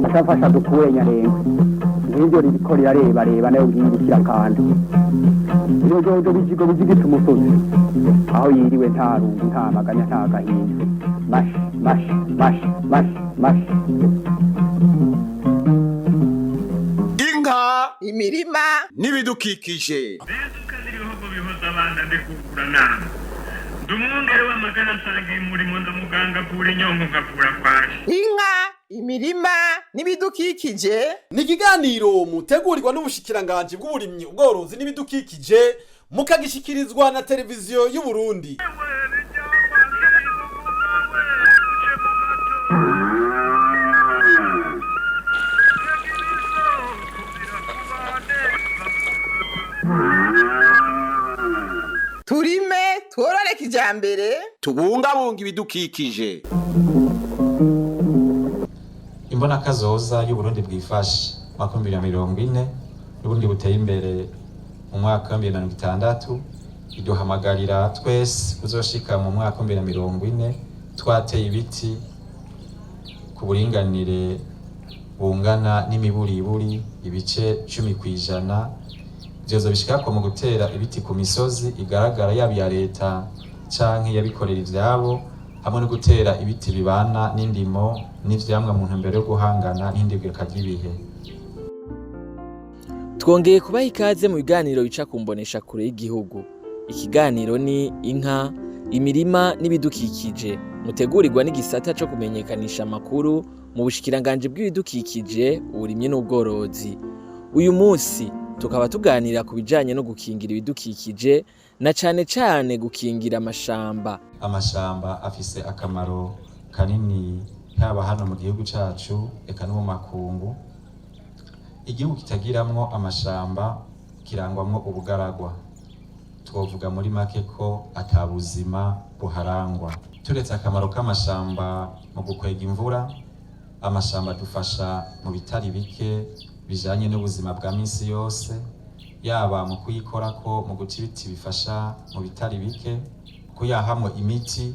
Ashafasha dukure Nyarenga nk'ibyo ririko rirareba nayo ngirikira kandi iyo jojo bijigo bizigita umusozi aho yiriwe nta rungu nta maganya nta gahinda mash inka imirima n'ibidukikije bizuka n'ibihugu bihoza abana ndikugurana ndumwungere w'amagana nsangiye umurimo ndamuganga kura inyongo ngakura kwaje. inka imirima n'ibidukikije ni ikiganiro mutegurirwa n'ubushikiranganji bw'uburimyi ubworozi n'ibidukikije mukagishikirizwa na televiziyo y'u Burundi. turime tworore kijambere Tubungabunga ibidukikije. Imbona kazoza y'Uburundi bwifashe mwaka 2040 n'ubundi buteye imbere mu mwaka wa 2060 iduhamagarira twese kuzoshika mu mwaka wa 2040 twateye ibiti ku buringanire bungana n'imiburiburi ibice 10% vyozo bishikako mu gutera ibiti ku misozi igaragara yaba ya leta canke yabikorera ivyabo hamwe no gutera ibiti bibana n'indimo n'ivyamwa mu ntumbero yo guhangana n'indegeka ry'ibihe. Twongeye kubaha ikaze mu biganiro bica kumbonesha kure y'igihugu. Ikiganiro ni inka, imirima n'ibidukikije mutegurirwa n'igisata co kumenyekanisha amakuru mu bushikiranganji bw'ibidukikije, uburimyi n'ubworozi. Uyu munsi tukaba tuganira ku bijanye no gukingira ibidukikije na cane gukingira amashamba. Amashamba afise akamaro kanini haba hano mu gihugu cacu eka no mu makungu. Igihugu kitagiramwo amashamba kirangwamwo ubugaragwa. Twovuga muri make ko atabuzima buharangwa. Turetse akamaro k'amashamba mu gukwega imvura, amashamba dufasha mu bitari bike bijanye n'ubuzima bwa misi yose, yaba mu kuyikorako mu guca ibiti bifasha mu bitari bike, kuyahamwo imiti,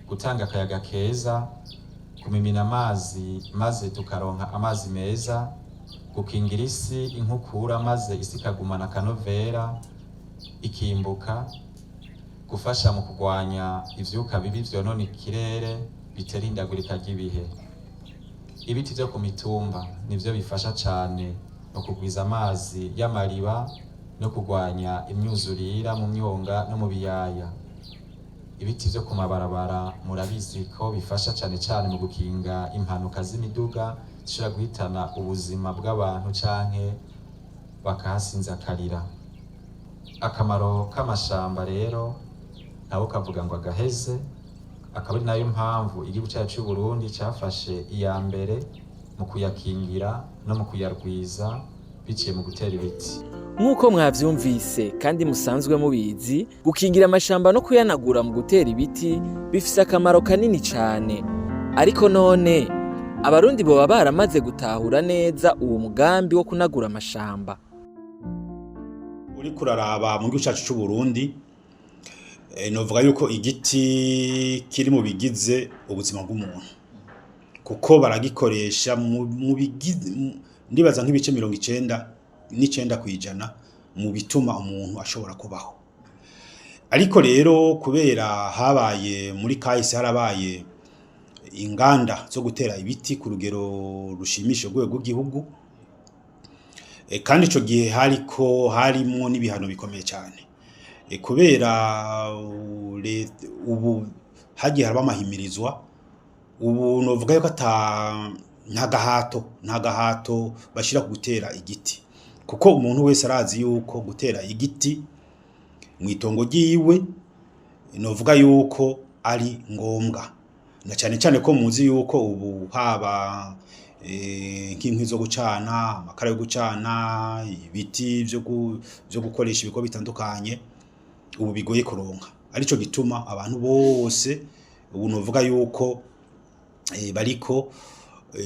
gutanga akayaga keza, kumimina amazi maze tukaronka amazi meza, gukingira isi inkukura maze isi ikagumana akanovera ikimbuka, gufasha mu kugwanya ivyuka bibi vyonona ikirere bitera ihindagurika ry'ibihe. Ibiti vyo ku mitumba nivyo bifasha cane mu kugwiza amazi y'amariba no kugwanya imyuzurira mu myonga no mu biyaya. Ibiti vyo ku mabarabara murabizi ko bifasha cane mu gukinga impanuka z'imiduga zishobora guhitana ubuzima bw'abantu canke bakahasinzakarira. Akamaro k'amashamba rero nabo kavuga ngo agaheze, akaba ari nayo mpamvu igihugu cyacu cy'u Burundi cyafashe iya mbere mu kuyakingira no mu kuyarwiza biciye mu gutera ibiti. Nk'uko mwavyumvise kandi musanzwe mubizi, gukingira amashamba no kuyanagura mu gutera ibiti bifise akamaro kanini cane. Ariko none abarundi boba baramaze gutahura neza uwo mugambi wo kunagura amashamba. Uri kuraraba mu gihugu cyacu cy'u Burundi, novuga yuko igiti kiri mu bigize ubuzima bw'umuntu, kuko baragikoresha mu bigize ndibaza nk'ibice 99% mu bituma umuntu ashobora kubaho. Ariko rero kubera habaye muri kahise harabaye inganda zo gutera ibiti ku rugero rushimishije rwego rw'igihugu, kandi ico gihe harimo n'ibihano bikomeye cyane. Kubera ubu hagiye haraba amahimirizwa, ubu novuga yuko nta gahato bashira ku gutera igiti, kuko umuntu wese arazi yuko gutera igiti mu itongo ryiwe novuga yuko ari ngombwa, na cyane ko muzi yuko ubu haba nk'inkwi zo gucana, amakara yo gucana, ibiti vyo gukoresha ibikorwa bitandukanye ubu bigoye kuronka. Arico gituma abantu bose ubu novuga yuko bariko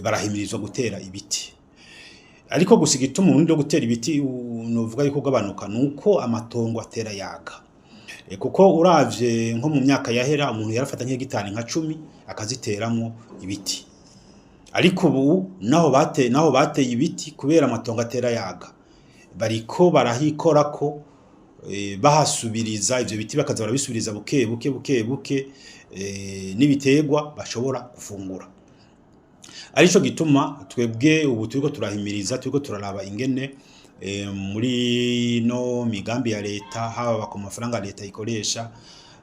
barahimirizwa gutera ibiti. Ariko gusiga ituma urundi rwo gutera ibiti novuga yuko gabanuka nuko amatongo atera yaga. kuko uravye nko mu myaka yahera umuntu yarafata nk'hegitari nka 10 akaziteramwo ibiti, ariko ubu naho bateye ibiti kubera amatongo atera yaga bariko barahikorako bahasubiriza ivyo biti bakaza barabisubiriza buke buke n'ibiterwa bashobora gufungura. Arico gituma twebwe ubu turiko turahimiriza, turiko turaraba ingene muri no migambi ya leta, haba ku mafaranga leta ikoresha,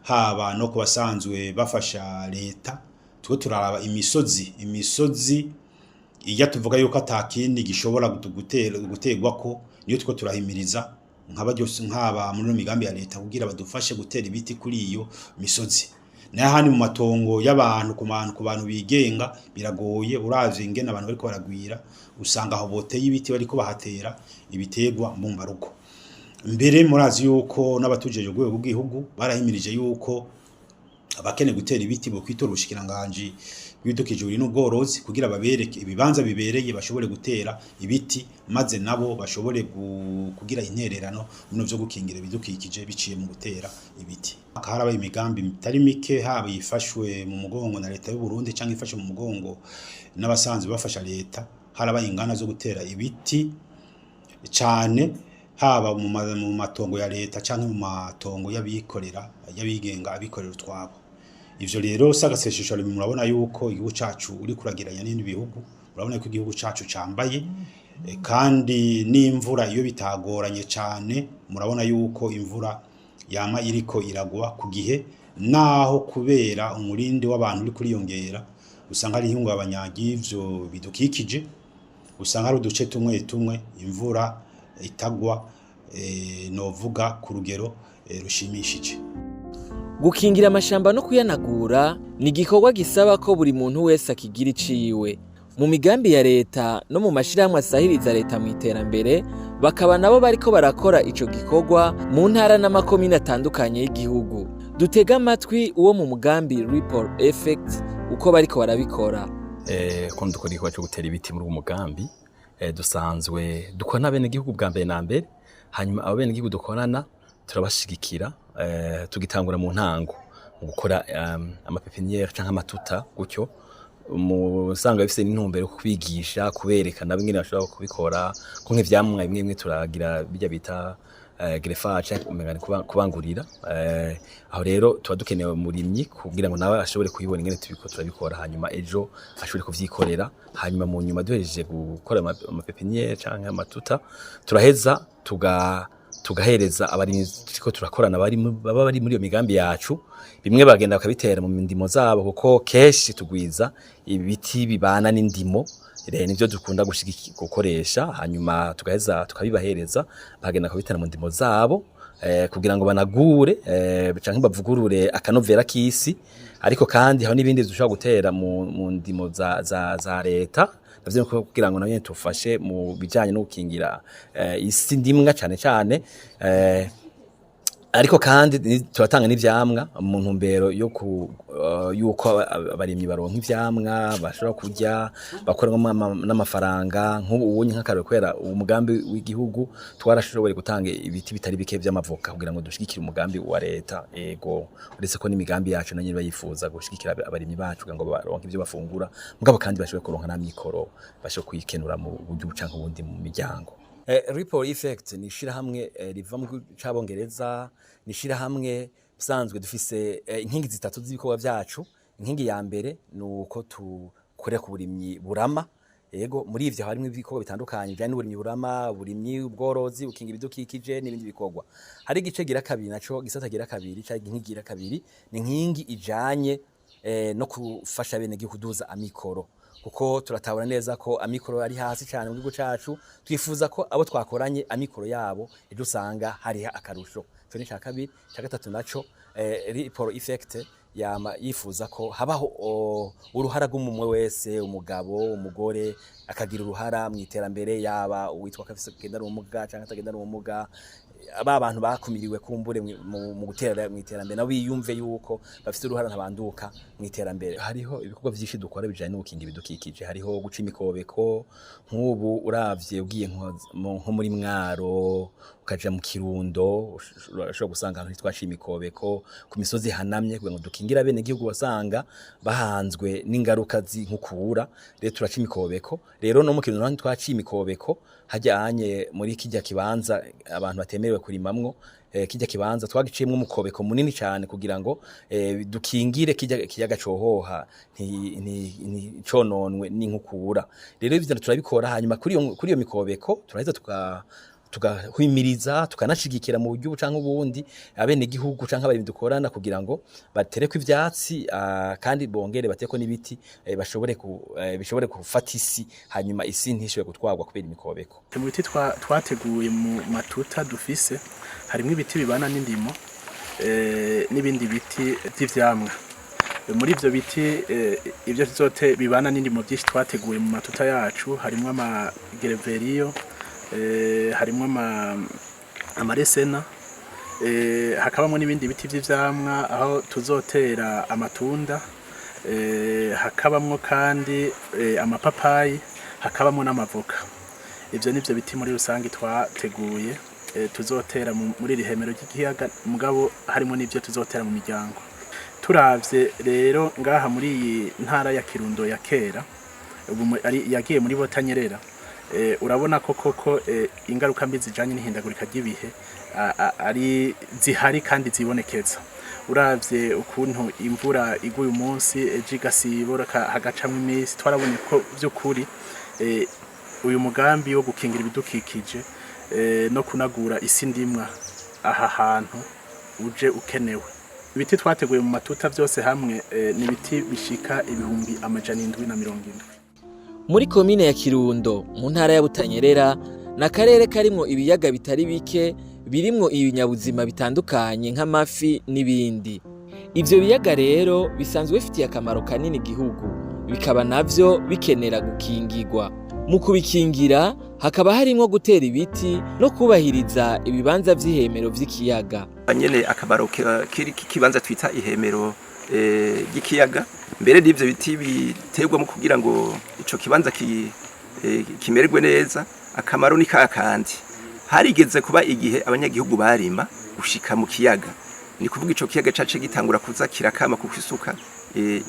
haba no kubasanzwe bafasha leta, turiko turaraba imisozi iya tuvuga yuko atakindi gishobora guterwako, niyo turiko turahimiriza nk'aba muri no migambi ya leta kugira badufashe gutera ibiti kuri iyo misozi. N'ahandi mu matongo y'abantu ku bantu bigenga biragoye, uravye ingene abantu bariko baragwira usanga aho boteye ibiti bariko bahatera ibiterwa mbumbarugo. Mbere murazi yuko n'abatujeje urwego rw'igihugu barahimirije yuko abakene gutera ibiti bo kwitora ubushikiranganje bw'ibidukikije n'ubworozi kugira babereke ibibanza bibereye bashobore gutera ibiti, maze nabo bashobore kugira intererano bino vyo gukingira ibidukikije biciye mu gutera ibiti. Harabaye imigambi mitari mike, haba yifashwe mu mugongo na leta y'u Burundi canke ifashe mu mugongo n'abasanzwe bafasha leta, harabaye ingana zo gutera ibiti cane, haba mu matongo ya leta canke mu matongo y'abigenga abikorera utwabo. Ivyo rero sagaseshesho murabona yuko igihugu cacu uri kuragiranya n'ibindi bihugu, murabona yuko igihugu cacu cambaye, kandi n'imvura iyo bitagoranye cane murabona yuko imvura yama iriko iragwa ku gihe, naho kubera umurindi w'abantu uri kuriyongera usanga ari ihungabanya ry'ivyo bidukikije, usanga ari uduce tumwe imvura itagwa novuga ku rugero rushimishije. Gukingira amashamba no kuyanagura ni igikorwa gisaba ko buri muntu wese akigira iciwe. Mu migambi ya leta no mu mashirahamwe asahiriza leta mu iterambere, bakaba nabo bariko barakora ico gikorwa mu ntara n'amakomine atandukanye y'igihugu. Dutega amatwi uwo mu mugambi Ripple Effect uko bariko barabikora. Kundi dukora igikorwa cyo gutera ibiti muri uwo mugambi, dusanzwe dukorana bene igihugu bwa mbere na mbere, hanyuma abo bene igihugu dukorana turabashigikira, tugitangura mu ntango gukora amapepiniere canke amatuta gutyo, musanga bifise n'intumbero yo kwigisha kubereka nabo ingene bashobora kubikora, ko nk'ivyamwa bimwe turagira bijya bita greffage umengana kubangurira. Aho rero tuba dukenewe murimyi kugira ngo nawe ashobore kuyibona ingene turabikora, hanyuma ejo ashobore kuvyikorera, hanyuma mu nyuma duhejeje gukora amapepiniere canke amatuta turaheza tugahereza abarimyi ko turakorana baba bari muri iyo migambi yacu, bimwe bagenda bakabitera mu ndimo zabo, kuko keshi tugwiza ibiti bibana n'indimo, nivyo dukunda gukoresha, hanyuma tugaheza tukabibahereza bagenda bakabitera mu ndimo zabo, kugira ngo banagure canke bavugurure akanovera k'isi. Ariko kandi hari n'ibindi dushobora gutera mu ndimo za leta, navyo kugira ngo nanye tufashe mu bijanye no gukingira isi ndimwa cane. Ariko kandi turatanga n'ivyamwa mu ntumbero yuko abarimyi baronka ivyamwa bashobora kurya, bakoramo n'amafaranga. Nk'ubu nk'akarero kwera umugambi w'igihugu twarashoboye gutanga ibiti bitari bike vy'amavoka kugira ngo dushigikire umugambi wa leta. Ego uretse ko n'imigambi yacu nanye bayifuza gushigikira abarimyi bacu kugira ngo baronke ivyo bafungura, mugabo kandi bashobore kuronka n'amikoro bashobora kwikenura mu buryo canke ubundi mu miryango. Ripple Effect ni shirahamwe riva mu c'abongereza, ni shirahamwe bisanzwe dufise inkingi zitatu z'ibikorwa vyacu. Inkingi ya mbere nuko tukorera ku burimyi burama, yego muri ivyo harimo ibikorwa bitandukanye bijanye n'uburimyi burama, uburimyi ubworozi, ukingira ibidukikije n'ibindi bikorwa. Hari igice gira kabiri naco gisata gira kabiri cyangwa inkingi gira kabiri, ni inkingi ijanye no kufasha bene gihuduza amikoro, kuko turatabona neza ko amikoro ari hasi cyane mu gihugu cacu. Twifuza ko abo twakoranye amikoro yabo ejo usanga hari akarusho. Cyo ni kabiri. Cya gatatu naco Ripple Effect yama yifuza ko habaho uruhara rw'umumwe wese, umugabo umugore akagira uruhara mu iterambere, yaba uwitwa kafise kugenda n'umuga cyangwa atagenda n'umuga, aba bantu bakumiriwe kumbure mu gutera mu iterambere nabo biyumve yuko bafite uruhara ntabanduka mu iterambere. Hariho ibikorwa byinshi dukora bijanye no gukinga ibidukikije, hariho guca imikobeko nk'ubu uravye ugiye nko muri Mwaro ukaja mu Kirundo ushobora gusanga ahantu twaciye imikobeko ku misozi hanamye kugira ngo dukingira bene gihugu basanga bahanzwe n'ingaruka z'inkukura. Rero turaca imikobeko, rero no mu Kirundo naho twaciye imikobeko hajyanye muri kijya kibanza abantu batemerewe kurimamwo. Kijya kibanza twagiciyemwe umukobeko munini cyane kugira ngo dukingire kiyaga cohoha cononwe n'inkukura. Rero ivyo turabikora, hanyuma kuri iyo mikobeko turaheza tugahimiriza tukanashigikira mu buryo bucanke ubundi abene gihugu canke abarimyi dukorana kugira ngo batereko ivyatsi kandi bongere bateko n'ibiti bishobore gufata isi, hanyuma isi ntishobore gutwarwa kubera imikobeko. Mu biti twateguye mu matuta dufise harimo ibiti bibana n'indimo n'ibindi biti by'ivyamwa. Muri ivyo biti ivyo tuzote bibana n'indimo byinshi twateguye mu matuta yacu harimo amagereveriyo, harimo amaresena, hakabamo n'ibindi biti by'ivyamwa aho tuzotera amatunda, hakabamwo kandi amapapayi, hakabamo n'amavoka. Ivyo nivyo biti muri rusangi twateguye tuzotera muri rihemero ry'ikiyaga, mugabo harimo n'ivyo tuzotera mu miryango. Turavye rero ngaha muri iyi ntara ya Kirundo ya kera ubu yagiye muri Botanyerera, urabona ko koko ingaruka mbi zijanye n'ihindagurika ry'ibihe ari zihari kandi zibonekeza. Uravye ukuntu imvura iguye umunsi ejo igasibura hagacamwe imisi, twarabonye ko by'ukuri uyu mugambi wo gukingira ibidukikije no kunagura isi ndimwa aha hantu uje ukenewe. Ibiti twateguye mu matuta byose hamwe ni ibiti bishika 770. Muri komine ya Kirundo mu ntara ya Butanyerera n'akarere karimwo ibiyaga bitari bike birimwo ibinyabuzima bitandukanye nk'amafi n'ibindi. Ivyo biyaga rero bisanzwe bifitiye akamaro kanini igihugu, bikaba navyo bikenera gukingirwa. Mu kubikingira hakaba harimwo gutera ibiti no kubahiriza ibibanza vy'ihemero vy'ikiyaga. Nyene akamaro k'ikibanza twita ihemero ry'ikiyaga, mbere n'ivyo biti biterwamo kugira ngo ico kibanza kimererwe neza. Akamaro ni kakandi harigeze kuba igihe abanyagihugu barima gushika mu kiyaga, ni kuvuga ico kiyaga cace gitangura kuza kirakama kuko isuka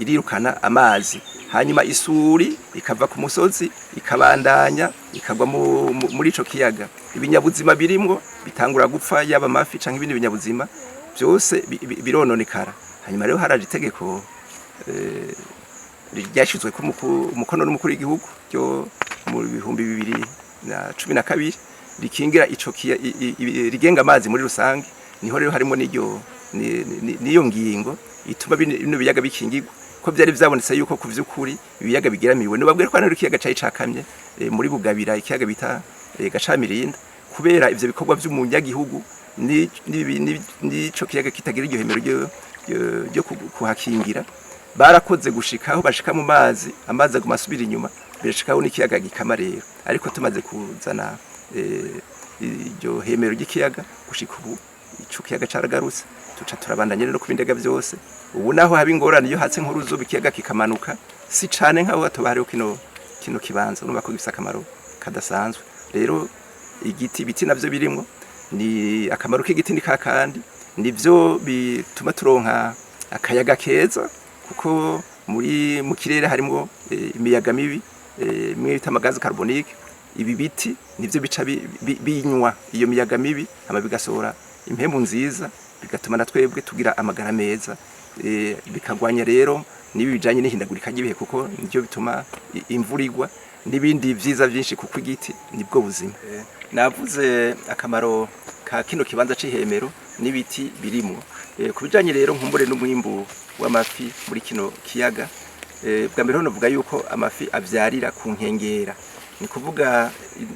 irirukana amazi, hanyuma isuri ikava ku musozi ikabandanya ikagwa muri ico kiyaga. Ibinyabuzima birimwo bitangura gupfa, yaba amafi canke ibindi binyabuzima byose birononekara. Hanyuma rero haraje itegeko ryashizwe ku umukono n'umukuru w'igihugu ryo mu 2012 rikingira ico rigenga amazi muri rusange. Niho rero harimo niyo ngingo ituma bino biyaga bikingirwa, ko byari byabonetse yuko ku vy'ukuri ibiyaga bigeramiwe. Nubabwira ko hano ikiyaga cayi cakamye muri Bugabira, ikiyaga bita Gacamirinda, kubera ivyo bikorwa by'umunyagihugu nico kiyaga kitagira iryo hemero ryo kuhakingira. Barakoze gushikaho bashika mu mazi, amazi aguma asubira inyuma, birashikaho n'ikiyaga gikama rero. Ariko tumaze kuzana iryo hemero ry'ikiyaga gushika ubu ico kiyaga caragarutse, tuca turabandanya rero kubindega byose. Ubu naho haba ingorane iyo hatse nk'uruzuba ikiyaga kikamanuka, si cane nkaho hatobariho kino kibanza, numva ko gifise akamaro kadasanzwe. Rero ibiti navyo birimwo ni akamaro k'igiti ni kakandi, nivyo bituma turonka akayaga keza, kuko mu kirere harimo imiyaga mibi imwe bita amagazi carbonique. Ibi biti nivyo bica binywa iyo miyaga mibi, ama bigasohora impemu nziza, bigatuma na twebwe tugira amagara meza, bikagwanya rero nibi bijanye n'ihindagurika ry'ibihe, kuko nivyo bituma imvura igwa n'ibindi vyiza byinshi, kuko igiti nibwo buzima. Navuze akamaro ka kino kibanza c'ihemero n'ibiti birimo. Kubijanye rero nkumbure n'umwimbu w'amafi muri kino kiyaga, bwa mbere novuga yuko amafi avyarira ku nkengera, ni kuvuga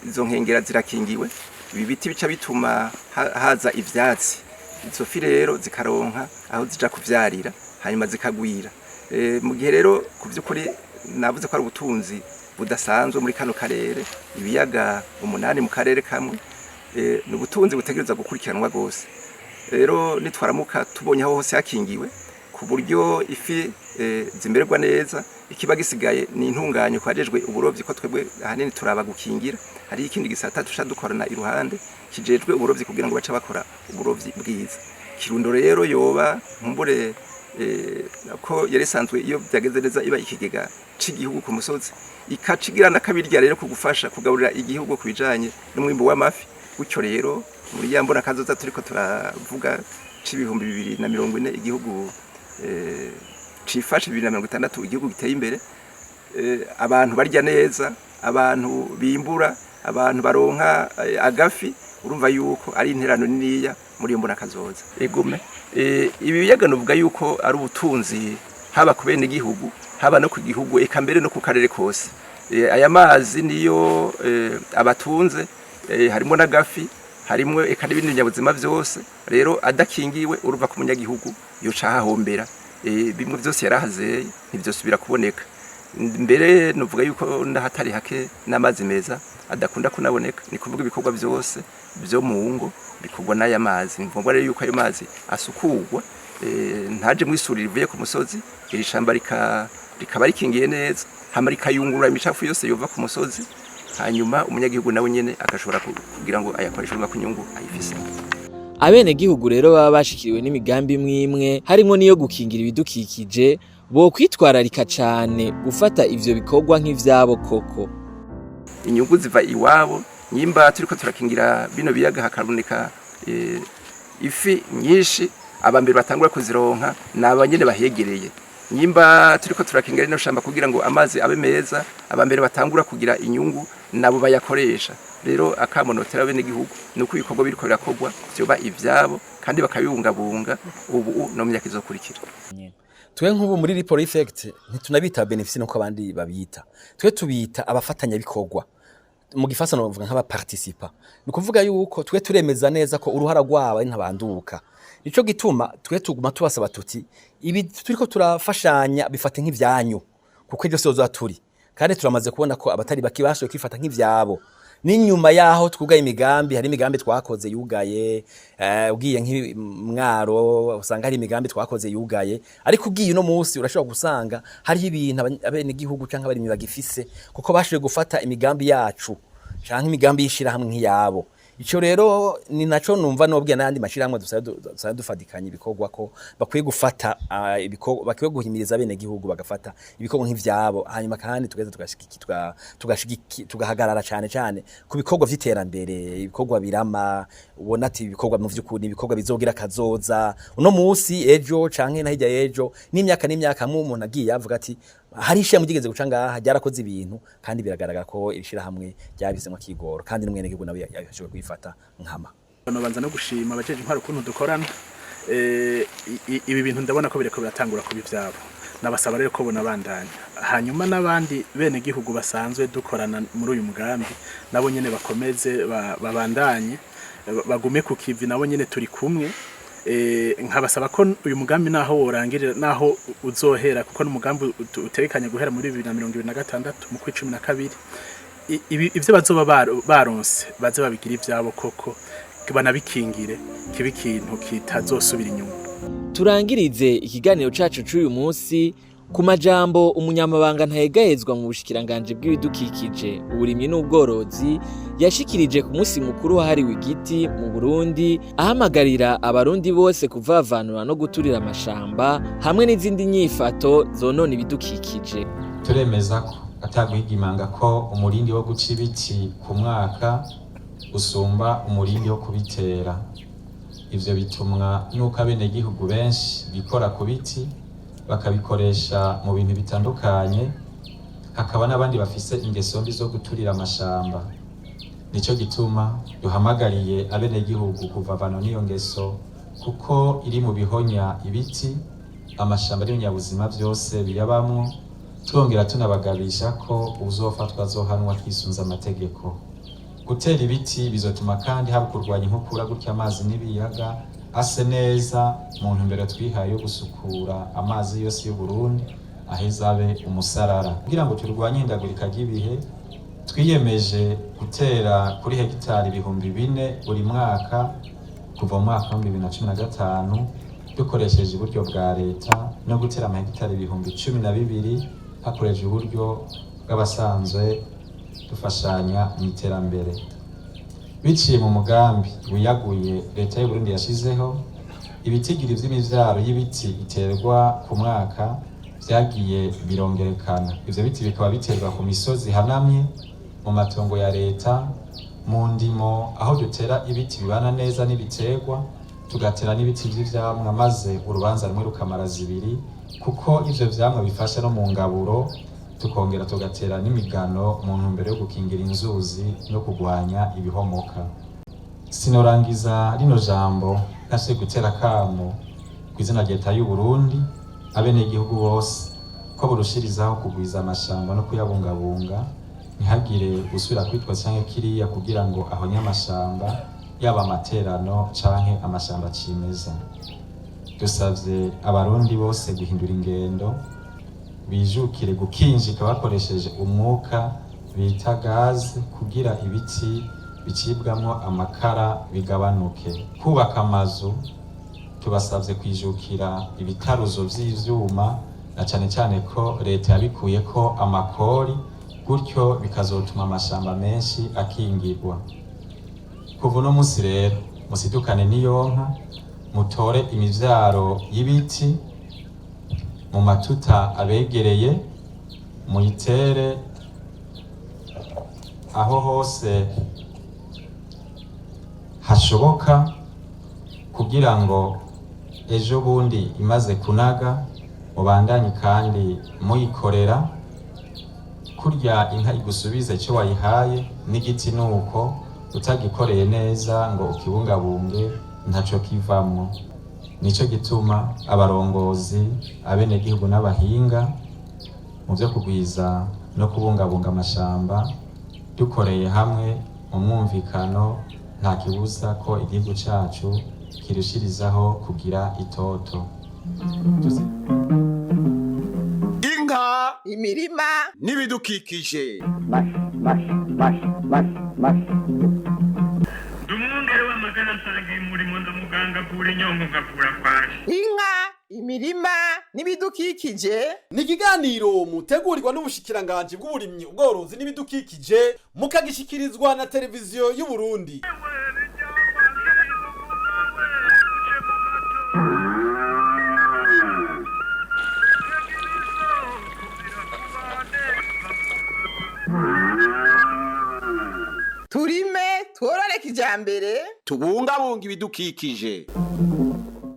izo nkengera zirakingiwe. Ibi biti bica bituma haza ivyatsi, izo fi rero zikaronka aho zija kuvyarira, hanyuma zikagwira. Mu gihe rero ku vy'ukuri navuze ko ari ubutunzi budasanzwe muri kano karere, ibiyaga 8 mu karere kamwe, ni ubutunzi butegereza gukurikiranwa rwose. Rero nitwaramuka tubonye aho hose hakingiwe ku buryo ifi zimererwa neza, ikiba gisigaye ni intunganyo kwajejwe uburovyi ko twebwe ahanini turaba gukingira. Hari ikindi gisata tusha dukorana iruhande kijejwe uburovyi kugira ngo bace bakora uburovyi bwiza. Kirundo rero yoba nkumbure ko yari sanzwe iyo byageze neza iba ikigega c'igihugu ku musozi ikacigira na kabirya rero kugufasha kugaburira igihugu kubijanye n'umwimbo w'amafi. Gutyo rero muri yambona kazoza turiko turavuga c'ibihumbi 2040 igihugu cifashe 2060 igihugu giteye imbere, abantu barya neza, abantu bimbura, abantu baronka agafi, urumva yuko ari interano niniya muri iyo mbona kazoza. Egume ibi biyaga nuvuga yuko ari ubutunzi haba ku bene igihugu, haba no ku gihugu, eka mbere no ku karere kose. Aya mazi niyo abatunze, harimo n'agafi, harimo eka n'ibindi binyabuzima byose. Rero adakingiwe uruva ku munyagihugu yoca hahombera, bimwe byose yarahazeye ntibyosubira kuboneka. Mbere nuvuga yuko ndahatari hake n'amazi meza adakunda kunaboneka, ni kuvuga ibikorwa byose byo mu ngo bikorwa n'aya mazi. Ngombwa rero yuko ayo mazi asukugwa, ntaje mwisurira ivuye ku musozi, iri shamba rikaba rikingiye neza, hama rikayungurura imicafu yose yova ku musozi, hanyuma umunyagihugu nawe nyene agashobora kugira ngo ayakoreshe ku nyungu ayifise. Abenegihugu rero baba bashikiriwe n'imigambi imwe harimo niyo gukingira ibidukikije, bo kwitwararika cane gufata ivyo bikorwa nk'ivyabo koko. Inyungu ziva iwabo, nyimba turiko turakingira bino biyaga hakaboneka ifi nyinshi, abambere batangura kuzironka n'abanyene bahegereye. Nyimba turiko turakingira rino shamba kugira ngo amazi abe meza, abambere batangura kugira inyungu nabo bayakoresha. Rero akamonotera bene gihugu nuko ibikorwa biriko birakorwa byoba ivyabo kandi bakabibungabunga, ubu no myaka izokurikira. Twe nk'ubu muri Ripple Effect ntitunabita benefice nuko abandi babita. Twe tubita abafatanya bikorwa. Mu gifasa no vuga nk'aba participa. Nukuvuga yuko twe turemeza neza ko uruhara rwabo ari ntabanduka. Nico gituma twe tuguma tubasaba tuti ibi turiko turafashanya bifate nk'ivyanyu kuko ibyo sozo aturi. Kandi turamaze kubona ko abatari bakibashoye kwifata nk'ivyabo. N'inyuma yaho twugaye imigambi, hari imigambi twakoze yugaye, ugiye nk'Imwaro usanga hari imigambi twakoze yugaye, ariko ugiye no munsi urashobora gusanga hari ibintu abene gihugu canke abari bagifise kuko bashoje gufata imigambi yacu canke imigambi yishira hamwe nk'iyabo. Ico rero ni naco numva nobwiye n'andi mashiramwe dusaba dufatikanye ibikorwa ko bakwiye gufata ibikorwa, bakwiye guhimiriza abene gihugu bagafata ibikorwa nk'ivyabo, hanyuma kandi tugeze tugahagarara cyane ku bikorwa vy'iterambere, ibikorwa birama, ubona ati ibikorwa mu vy'ukuri, ibikorwa bizogira kazoza uno munsi ejo canke na hirya ejo, n'imyaka mu umuntu agiye avuga ati hari ishyira mugigeze guca ngaha ryarakoze ibintu kandi biragaragara ko irishira hamwe ryabizemo kigoro kandi n'umwene gihugu nawe yashobora kwifata nkama. Banza no gushima abajeje intwaro kuntu dukorana, ibi bintu ndabona ko bireko biratangura kuba ivyabo, nabasaba rero ko bona bandanya, hanyuma n'abandi bene gihugu basanzwe dukorana muri uyu mugambi nabo nyene bakomeze babandanye bagume ku kivi, nabo nyene turi kumwe. Nkabasaba ko uyu mugambi naho worangirira naho uzohera, kuko n'umugambi utekanye guhera muri 2026 mu kwicumi na kabiri, ivyo bazoba baronse baze babigira ivyabo koko, banabikingire kibe ikintu kitazosubira inyuma. Turangirize ikiganiro cacu c'uyu munsi ku majambo umunyamabanga ntayegahezwa mu bushikiranganje bw'ibidukikije, uburimyi n'ubworozi yashikirije ku munsi mukuru wahariwe igiti mu Burundi, ahamagarira abarundi bose kuvavanura no guturira amashamba hamwe n'izindi nyifato zonona ibidukikije. Turemeza ko atagwigimanga ko umurindi wo guca ibiti ku mwaka usumba umurindi wo kubitera. Ivyo bitumwa nuko abene gihugu benshi bikora ku biti bakabikoresha mu bintu bitandukanye, hakaba n'abandi bafise ingeso mbi zo guturira amashamba. Nico gituma duhamagariye abene gihugu kuvavana n'iyo ngeso, kuko iri mu bihonya ibiti, amashamba n'ibinyabuzima byose biyabamwo. Twongera tunabagabisha ko uzofatwa azohanwa twisunza amategeko. Gutera ibiti bizotuma kandi haba kurwanya inkukura, gutya amazi n'ibiyaga ase neza mu ntumbero twihaye yo gusukura amazi yose y'u Burundi aheza abe umusarara. Kugira ngo turwanye indagurika ry'ibihe, twiyemeje gutera kuri hegitari 4,000 buri mwaka kuva mu mwaka wa 2015 dukoresheje uburyo bwa leta no gutera amahegitari 12,000 hakoreshejwe uburyo bw'abasanzwe dufashanya mu iterambere. Biciye mu mugambi wiyaguye leta y'u Burundi yashizeho, ibitigiri vy'imivyaro y'ibiti iterwa ku mwaka vyagiye birongerekana. Ivyo biti bikaba biterwa ku misozi hanamye, mu matongo ya leta, mu ndimo aho dutera ibiti bibana neza n'ibiterwa, tugatera n'ibiti vy'ivyamwa maze urubanza rumwe rukamara zibiri, kuko ivyo vyamwa bifasha no mu ngaburo, tukongera tugatera n'imigano mu ntumbero yo gukingira inzuzi no kugwanya ibihomoka. Sinorangiza rino jambo ntashe gutera kamo kw'izina leta y'u Burundi abenegihugu bose ko burushirizaho kugwiza amashamba no kuyabungabunga, ntihagire gusubira kwitwa canke kiriya kugira ngo ahonye amashamba, yaba amaterano canke amashamba cimeza. Dusavye abarundi bose guhindura ingendo, bijukire gukinjika bakoresheje umwuka bita gaze kugira ibiti bicibwamwo amakara bigabanuke. Kubaka amazu tubasavye kwijukira ibitaruzo vy'ivyuma, na cane cane ko leta yabikuyeko amakori, gutyo bikazotuma amashamba menshi akingirwa. Kuva uno musi rero musidukane n'iyonka, mutore imivyaro y'ibiti mu matuta abegereye, muyitere aho hose hashoboka kugira ngo ejo bundi imaze kunaga mubandanye kandi muyikorera. Kurya inka igusubiza icyo wayihaye, n'igiti nuko utagikoreye neza ngo ukibungabunge ntaco kivamwo. Nico gituma abarongozi, abenegihugu n'abahinga mu vyo kugwiza no kubungabunga amashamba dukoreye hamwe mu mwumvikano, nta kibuza ko igihugu cacu kirushirizaho kugira itoto. Inka, imirima n'ibidukikije. Dumungere w'amagara nsangiye umurimo ndamuganga kura inyongo ngakura kwaje. Inka, imirima n'ibidukikije ni ikiganiro mutegurirwa n'ubushikiranganji bw'uburimyi, ubworozi n'ibidukikije, mukagishikirizwa na televiziyo y'u Burundi. turime tworore kijambere tubungabunga ibidukikije.